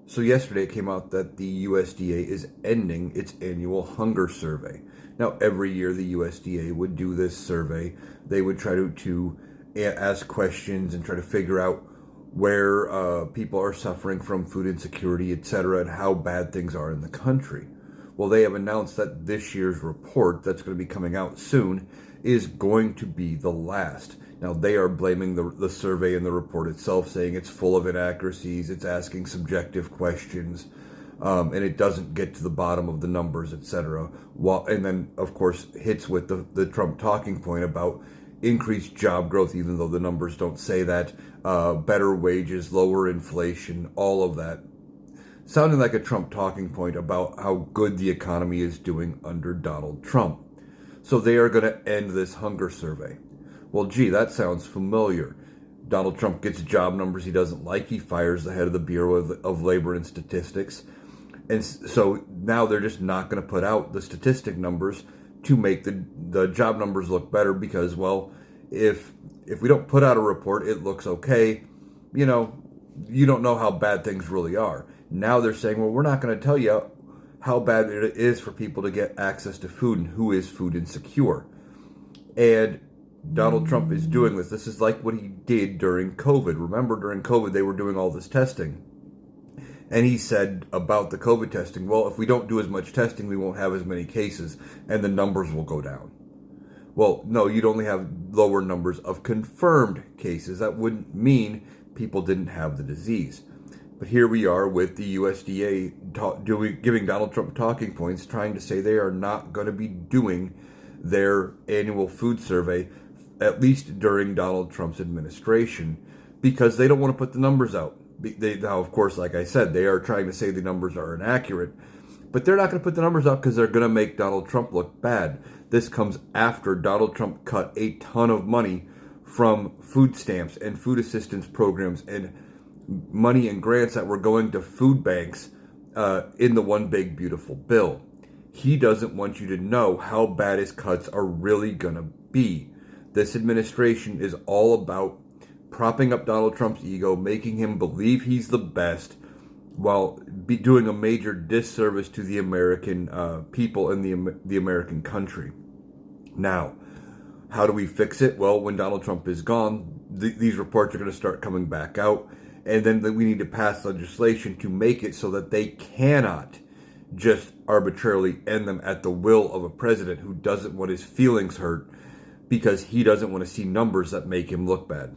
So yesterday it came out that the USDA is ending its annual hunger survey. Now, every year the USDA would do this survey. They would try to ask questions and try to figure out where people are suffering from food insecurity, etc., and how bad things are in the country. Well, they have announced that this year's report that's going to be coming out soon is going to be the last. Now, they are blaming the survey and the report itself, saying it's full of inaccuracies, it's asking subjective questions, and it doesn't get to the bottom of the numbers, etc. And then, of course, hits with the Trump talking point about increased job growth, even though the numbers don't say that, better wages, lower inflation, all of that. Sounding like a Trump talking point about how good the economy is doing under Donald Trump. So they are going to end this hunger survey. Well, gee, that sounds familiar. Donald Trump gets job numbers he doesn't like. He fires the head of the Bureau of Labor and Statistics. And so now they're just not going to put out the statistic numbers to make the job numbers look better because, well, if we don't put out a report, it looks okay. You know, you don't know how bad things really are. Now they're saying, well, we're not going to tell you how bad it is for people to get access to food and who is food insecure. And Donald Trump is doing this. This is like what he did during COVID. Remember, during COVID, they were doing all this testing. And he said about the COVID testing, well, if we don't do as much testing, we won't have as many cases and the numbers will go down. Well, no, you'd only have lower numbers of confirmed cases. That wouldn't mean people didn't have the disease. But here we are with the USDA giving Donald Trump talking points, trying to say they are not going to be doing their annual food survey, at least during Donald Trump's administration, because they don't want to put the numbers out. Now, of course, like I said, they are trying to say the numbers are inaccurate, but they're not going to put the numbers out because they're going to make Donald Trump look bad. This comes after Donald Trump cut a ton of money from food stamps and food assistance programs and money and grants that were going to food banks in the One Big Beautiful Bill. He doesn't want you to know how bad his cuts are really going to be. This administration is all about propping up Donald Trump's ego, making him believe he's the best, while doing a major disservice to the American people and the American country. Now, how do we fix it? Well, when Donald Trump is gone, these reports are going to start coming back out, and then we need to pass legislation to make it so that they cannot just arbitrarily end them at the will of a president who doesn't want his feelings hurt because he doesn't want to see numbers that make him look bad.